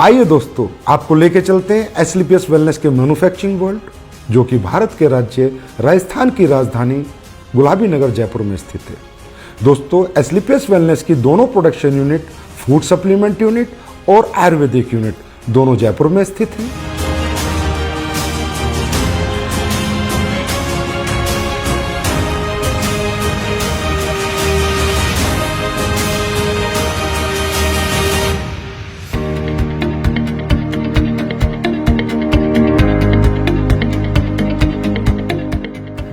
आइए दोस्तों, आपको लेके चलते हैं एसलीपीएस वेलनेस के मैन्युफैक्चरिंग वर्ल्ड, जो कि भारत के राज्य राजस्थान की राजधानी गुलाबी नगर जयपुर में स्थित है। दोस्तों, एसलीपीएस वेलनेस की दोनों production unit, food supplement unit और आयुर्वेदिक यूनिट दोनों जयपुर में स्थित हैं।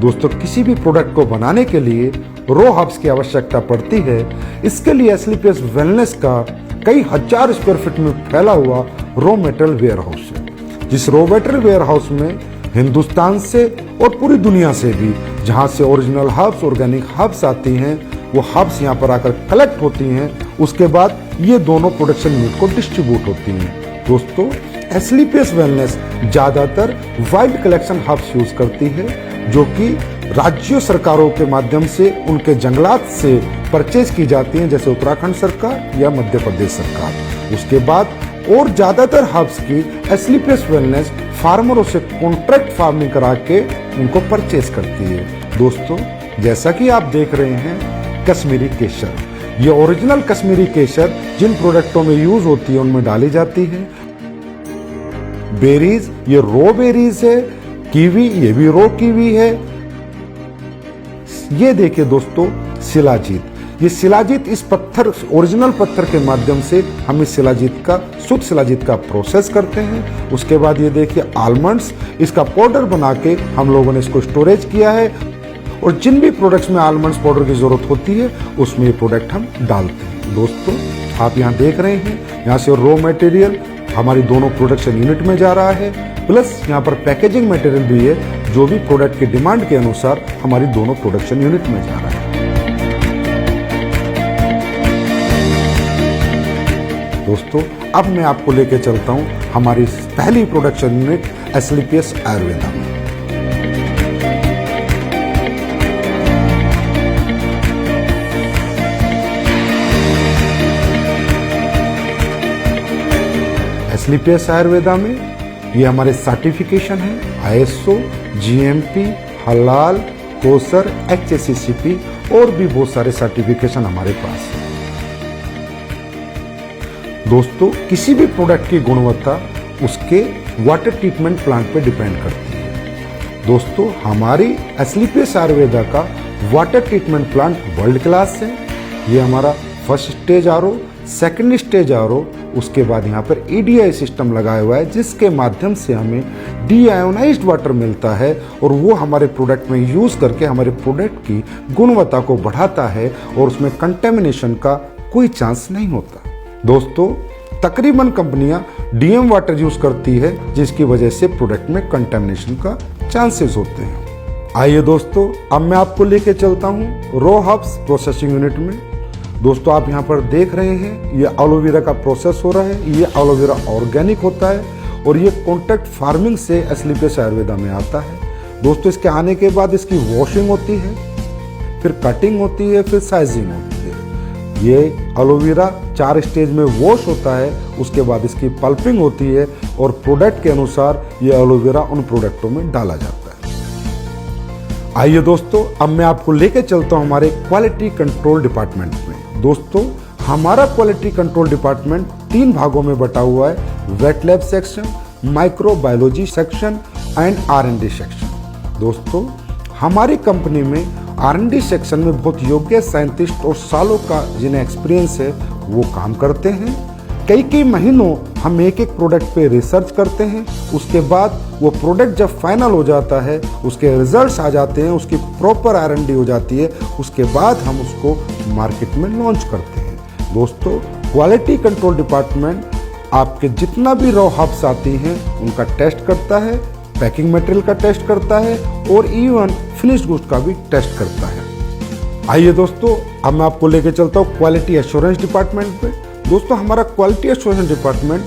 दोस्तों, किसी भी प्रोडक्ट को बनाने के लिए रॉ हर्ब्स की आवश्यकता पड़ती है। इसके लिए एसलीपीएस वेलनेस का कई हजार स्क्वायर फीट में फैला हुआ रॉ मेटेरियल वेयर हाउस है। जिस रॉ मेटेरियल वेयर हाउस में हिंदुस्तान से और पूरी दुनिया से भी जहां से ओरिजिनल हर्ब्स, ऑर्गेनिक हर्ब्स आती हैं, वो हर्ब्स यहाँ पर आकर कलेक्ट होती हैं। उसके बाद ये दोनों प्रोडक्शन यूनिट को डिस्ट्रीब्यूट होती हैं। दोस्तों, एसलीपीएस वेलनेस ज्यादातर वाइल्ड कलेक्शन हर्ब्स यूज करती है, जो कि राज्य सरकारों के माध्यम से उनके जंगलात से परचेज की जाती हैं, जैसे उत्तराखंड सरकार या मध्य प्रदेश सरकार। उसके बाद और ज्यादातर हर्ब्स की एसलीपीएस वेलनेस फार्मरों से कॉन्ट्रैक्ट फार्मिंग करा के उनको परचेज करती है। दोस्तों, जैसा कि आप देख रहे हैं, कश्मीरी केसर, ये ओरिजिनल कश्मीरी केसर जिन प्रोडक्टों में यूज होती है उनमें डाली जाती है। बेरीज, ये रॉ बेरीज है। कीवी, ये भी रॉ कीवी है। ये देखिए दोस्तों, शिलाजीत, ये शिलाजीत इस पत्थर, ओरिजिनल पत्थर के माध्यम से हम इस शिलाजीत का, शुद्ध शिलाजीत का प्रोसेस करते हैं। उसके बाद ये देखिए आलमंड्स, इसका पाउडर बना के हम लोगों ने इसको स्टोरेज किया है। और जिन भी प्रोडक्ट्स में आलमंड्स पाउडर की जरूरत होती है उसमें ये प्रोडक्ट हम डालते हैं। दोस्तों, आप यहाँ देख रहे हैं, यहाँ से रॉ मटेरियल हमारी दोनों प्रोडक्शन यूनिट में जा रहा है, प्लस यहाँ पर पैकेजिंग मटेरियल भी है, जो भी प्रोडक्ट के डिमांड के अनुसार हमारी दोनों प्रोडक्शन यूनिट में जा रहा है। दोस्तों, अब मैं आपको लेके चलता हूँ हमारी पहली प्रोडक्शन यूनिट एसलीपीएस आयुर्वेदा में। एसलीपीएस आयुर्वेदा में ये हमारे सर्टिफिकेशन है आईएसओ, जीएमपी, हलाल, कोसर, एचएससीसीपी और भी बहुत सारे सर्टिफिकेशन हमारे पास है। दोस्तों, किसी भी प्रोडक्ट की गुणवत्ता उसके वाटर ट्रीटमेंट प्लांट पे डिपेंड करती है। दोस्तों, हमारी एसलीपीएस आयुर्वेदा का water treatment plant world class है। ये हमारा first stage RO, second stage RO, उसके बाद यहाँ पर ईडीआई सिस्टम लगाया हुआ है, जिसके माध्यम से हमें डीआयोनाइज्ड वाटर मिलता है और वो हमारे प्रोडक्ट में यूज करके हमारे प्रोडक्ट की गुणवत्ता को बढ़ाता है और उसमें कंटेमिनेशन का कोई चांस नहीं होता। दोस्तों, तकरीबन कंपनियां डीएम वाटर यूज करती है, जिसकी वजह से प्रोडक्ट में कंटेमिनेशन का चांसेस होते हैं। आइए दोस्तों, अब मैं आपको लेके चलता हूँ रॉ हर्ब्स प्रोसेसिंग यूनिट में। दोस्तों, आप यहाँ पर देख रहे हैं, ये एलोवेरा का प्रोसेस हो रहा है। ये एलोवेरा ऑर्गेनिक होता है और ये कॉन्ट्रैक्ट फार्मिंग से एसलीपीएस आयुर्वेदा में आता है। दोस्तों, इसके आने के बाद इसकी वॉशिंग होती है, फिर कटिंग होती है, फिर साइजिंग होती है। ये एलोवेरा 4 स्टेज में वॉश होता है, उसके बाद इसकी पल्पिंग होती है और प्रोडक्ट के अनुसार ये एलोवेरा उन प्रोडक्टों में डाला जाता है। आइए दोस्तों, अब मैं आपको लेके चलता हूँ हमारे क्वालिटी कंट्रोल डिपार्टमेंट में। दोस्तों, हमारा क्वालिटी कंट्रोल डिपार्टमेंट 3 भागों में बटा हुआ है: wet lab section, microbiology section and R and D section. दोस्तों, हमारी कंपनी में आर&डी सेक्शन में बहुत योग्य साइंटिस्ट और सालों का जिन्हें एक्सपीरियंस है वो काम करते हैं। कई महीनों हम एक प्रोडक्ट पे रिसर्च करते हैं। उसके बाद वो प्रोडक्ट जब फाइनल हो जाता है, उसके रिजल्ट्स आ जाते हैं, उसकी प्रॉपर आर&डी हो जाती है, उसके बाद हम उसको मार्केट में लॉन्च करते हैं। दोस्तों, क्वालिटी कंट्रोल डिपार्टमेंट आपके जितना भी रॉ हर्ब्स आती हैं उनका टेस्ट करता है, पैकिंग मटेरियल का टेस्ट करता है और इवन फिनिश्ड गुड्स का भी टेस्ट करता है। आइए दोस्तों, अब मैं आपको लेके चलता हूँ क्वालिटी एश्योरेंस डिपार्टमेंट पे। दोस्तों, हमारा क्वालिटी एश्योरेंस डिपार्टमेंट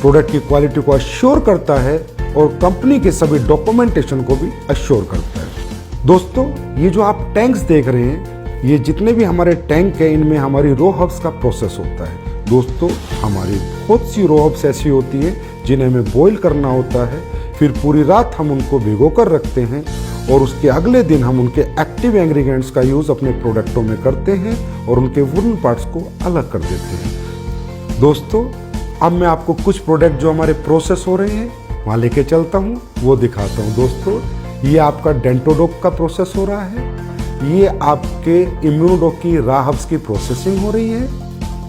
प्रोडक्ट की क्वालिटी को अश्योर करता है और कंपनी के सभी डॉक्यूमेंटेशन को भी अश्योर करता है। दोस्तों, ये जो आप टैंक्स देख रहे हैं, ये जितने भी हमारे टैंक हैं, इनमें हमारी रॉ हर्ब्स का प्रोसेस होता है। दोस्तों हमारी बहुत सी रॉ हर्ब्स ऐसी होती हैं जिन्हें हमें बॉईल करना होता है, फिर पूरी रात हम उनको भिगो कर रखते हैं और उसके अगले दिन हम उनके एक्टिव इंग्रेडिएंट्स का यूज़ अपने प्रोडक्टों में करते हैं और उनके वुडन पार्ट्स को अलग कर देते हैं। दोस्तों अब मैं आपको कुछ प्रोडक्ट जो हमारे प्रोसेस हो रहे हैं वहाँ लेके चलता हूँ, वो दिखाता हूँ। दोस्तों ये आपका डेंटोडोक का प्रोसेस हो रहा है, ये आपके इम्यूनोडोक की रॉ हर्ब्स की प्रोसेसिंग हो रही है।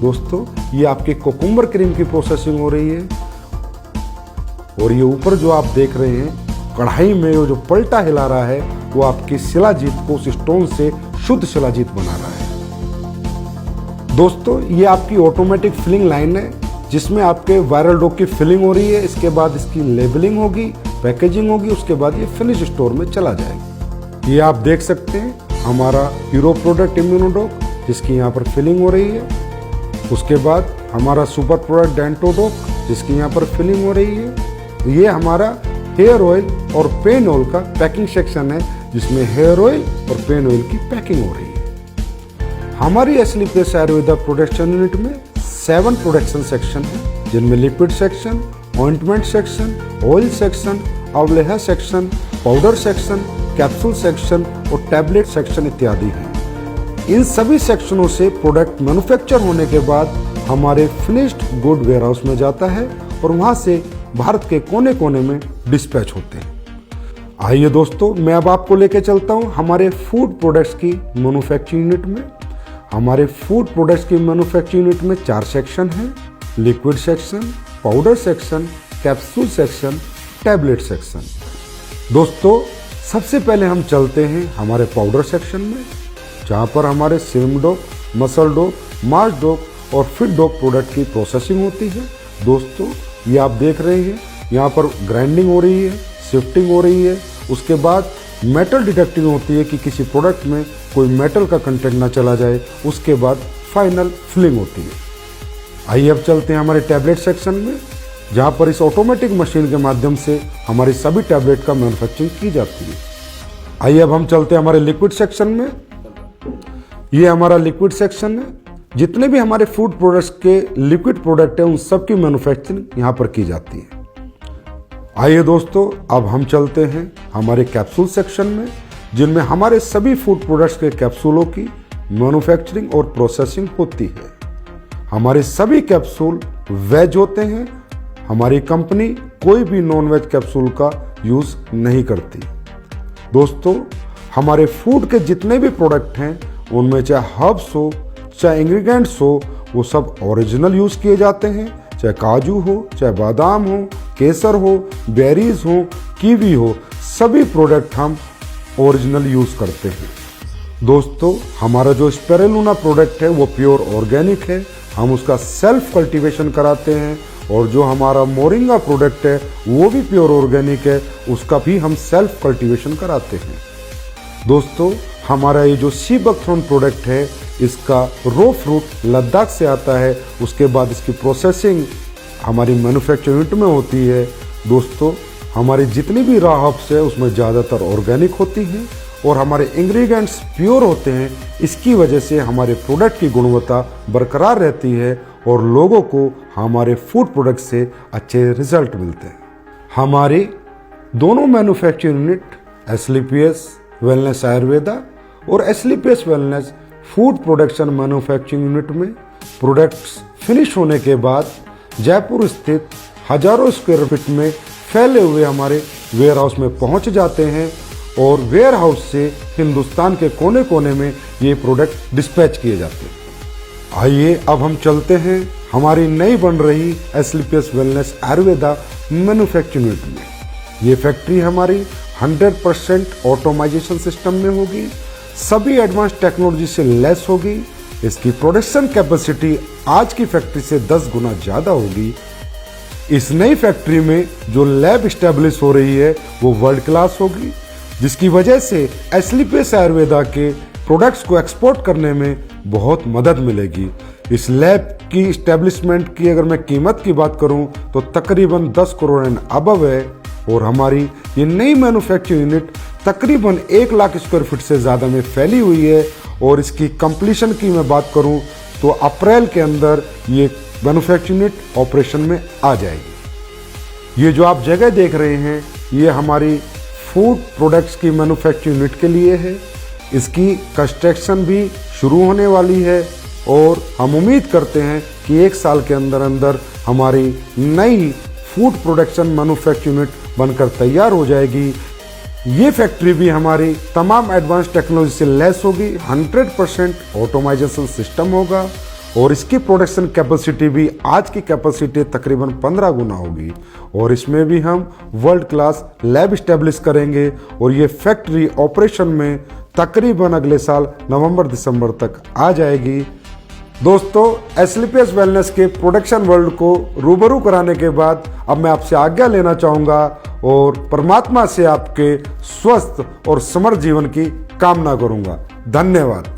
दोस्तों ये आपके कोकुम्बर क्रीम की प्रोसेसिंग हो रही है और ये ऊपर जो आप देख रहे हैं कढ़ाई में जो पलटा हिला रहा है वो आपकी शिलाजीत को उस स्टोन से शुद्ध शिलाजीत बना रहा है। दोस्तों ये आपकी ऑटोमेटिक फिलिंग लाइन है जिसमें आपके वायरल डोक की फिलिंग हो रही है। इसके बाद इसकी लेबलिंग होगी, पैकेजिंग होगी, उसके बाद ये फिनिश स्टोर में चला जाएगा। ये आप देख सकते हैं हमारा हीरो प्रोडक्ट इम्यूनोडोक जिसकी यहाँ पर फिलिंग हो रही है। उसके बाद हमारा सुपर प्रोडक्ट डेंटोडोक जिसकी यहाँ पर फिलिंग हो रही है। ये हमारा हेयर ऑयल और पेन ऑयल का पैकिंग सेक्शन है जिसमें हेयर ऑयल और पेन ऑयल की पैकिंग हो रही है। हमारी एस्लीपियस आयुर्वेदा प्रोडक्शन यूनिट में 7 प्रोडक्शन सेक्शन है जिनमें liquid section, ointment section, oil section, अवलेहा section, powder section, capsule section और टैबलेट सेक्शन इत्यादि हैं। इन सभी सेक्शनों से प्रोडक्ट मैन्युफैक्चर होने के बाद हमारे फिनिश्ड गुड वेयरहाउस में जाता है और वहां से भारत के कोने कोने में डिस्पैच होते हैं। आइए दोस्तों मैं अब आपको लेके चलता हूं हमारे फूड प्रोडक्ट्स की मैन्युफैक्चरिंग यूनिट में। हमारे फूड प्रोडक्ट्स की मैन्युफैक्चरिंग यूनिट में 4 सेक्शन हैं, liquid section, powder section, capsule section, tablet section. दोस्तों सबसे पहले हम चलते हैं हमारे पाउडर सेक्शन में जहाँ पर हमारे सिम डोक, मसल डोक, मार्च डोक और फिट डोक प्रोडक्ट की प्रोसेसिंग होती है। दोस्तों ये आप देख रहे हैं यहाँ पर ग्राइंडिंग हो रही है, शिफ्टिंग हो रही है, उसके बाद मेटल डिटेक्टिंग होती है कि किसी प्रोडक्ट में कोई मेटल का कंटेंट ना चला जाए, उसके बाद फाइनल फिलिंग होती है। आइए अब चलते हैं हमारे टैबलेट सेक्शन में जहाँ पर इस ऑटोमेटिक मशीन के माध्यम से हमारी सभी टैबलेट का मैन्युफैक्चरिंग की जाती है। आइए अब हम चलते हैं हमारे लिक्विड सेक्शन में। ये हमारा लिक्विड सेक्शन है, जितने भी हमारे फूड प्रोडक्ट्स के लिक्विड प्रोडक्ट हैं उन सब की मैन्युफैक्चरिंग यहाँ पर की जाती है। आइए दोस्तों अब हम चलते हैं हमारे कैप्सूल सेक्शन में जिनमें हमारे सभी फूड प्रोडक्ट्स के कैप्सूलों की मैन्युफैक्चरिंग और प्रोसेसिंग होती है। हमारे सभी कैप्सूल वेज होते हैं। हमारी कंपनी कोई भी नॉन वेज कैप्सूल का यूज नहीं करती। दोस्तों हमारे फूड के जितने भी प्रोडक्ट हैं उनमें चाहे हर्ब्स हो, चाहे इंग्रेडिएंट्स हो, वो सब ओरिजिनल यूज किए जाते हैं। चाहे काजू हो, चाहे बादाम हो, केसर हो, बेरीज हो, कीवी हो, सभी प्रोडक्ट हम ओरिजिनल यूज करते हैं। दोस्तों हमारा जो स्पिरुलिना प्रोडक्ट है वो प्योर ऑर्गेनिक है, हम उसका सेल्फ कल्टीवेशन कराते हैं। और जो हमारा मोरिंगा प्रोडक्ट है वो भी प्योर ऑर्गेनिक है, उसका भी हम सेल्फ कल्टीवेशन कराते हैं। दोस्तों हमारा ये जो सी बकथ्रोन प्रोडक्ट है इसका रो फ्रूट लद्दाख से आता है, उसके बाद इसकी प्रोसेसिंग हमारी मैन्युफैक्चरिंग यूनिट में होती है। दोस्तों हमारी जितनी भी रॉ हर्ब्स है उसमें ज़्यादातर ऑर्गेनिक होती हैं और हमारे इंग्रेडिएंट्स प्योर होते हैं। इसकी वजह से हमारे प्रोडक्ट की गुणवत्ता बरकरार रहती है और लोगों को हमारे फूड प्रोडक्ट से अच्छे रिजल्ट मिलते हैं। हमारी दोनों manufacturing unit Asclepius wellness Ayurveda और Asclepius wellness food production manufacturing unit में प्रोडक्ट्स फिनिश होने के बाद जयपुर स्थित हजारों स्क्वायर फीट में फैले हुए हमारे वेयर हाउस में पहुंच जाते हैं और वेयर हाउस से हिंदुस्तान के कोने कोने में ये प्रोडक्ट डिस्पैच किए जाते हैं। आइए अब हम चलते हैं हमारी नई बन रही एस्लीपियस वेलनेस आयुर्वेदा मैन्युफैक्चरिंग यूनिट में। ये फैक्ट्री हमारी 100% ऑटोमाइजेशन सिस्टम में होगी, सभी एडवांस टेक्नोलॉजी से लेस होगी। इसकी प्रोडक्शन कैपेसिटी आज की फैक्ट्री से 10 गुना ज़्यादा होगी। इस नई फैक्ट्री में जो लैब स्टैब्लिश हो रही है वो वर्ल्ड क्लास होगी, जिसकी वजह से एस्लीपियस आयुर्वेदा के प्रोडक्ट्स को एक्सपोर्ट करने में बहुत मदद मिलेगी। इस लैब की इस्टेब्लिशमेंट की अगर मैं कीमत की बात करूं तो तकरीबन 10 करोड़ एंड अबव है और हमारी ये नई मैन्युफैक्चरिंग यूनिट तकरीबन 1 लाख स्क्वायर फीट से ज़्यादा में फैली हुई है और इसकी कंप्लीशन की मैं बात करूं तो अप्रैल के अंदर ये मैन्युफैक्चरिंग यूनिट ऑपरेशन में आ जाएगी। ये जो आप जगह देख रहे हैं ये हमारी फूड प्रोडक्ट्स की मैन्युफैक्चरिंग यूनिट के लिए है। इसकी कंस्ट्रक्शन भी शुरू होने वाली है और हम उम्मीद करते हैं कि 1 साल के अंदर अंदर हमारी नई फूड प्रोडक्शन मैन्युफैक्चरिंग यूनिट बनकर तैयार हो जाएगी। ये फैक्ट्री भी हमारी तमाम एडवांस टेक्नोलॉजी से लैस होगी, 100% ऑटोमाइजेशन सिस्टम होगा और इसकी प्रोडक्शन कैपेसिटी भी आज की कैपेसिटी तकरीबन 15 गुना होगी और इसमें भी हम वर्ल्ड क्लास लैब इस्टेब्लिश करेंगे और ये फैक्ट्री ऑपरेशन में तकरीबन अगले साल नवंबर-दिसंबर तक आ जाएगी। दोस्तों, एस्लीपियस वेलनेस के प्रोडक्शन वर्ल्ड को रूबरू कराने के बाद अब मैं आपसे आज्ञा लेना चाहूँगा और परमात्मा से आपके स्वस्थ और समृद्ध जीवन की कामना करूँगा। धन्यवाद।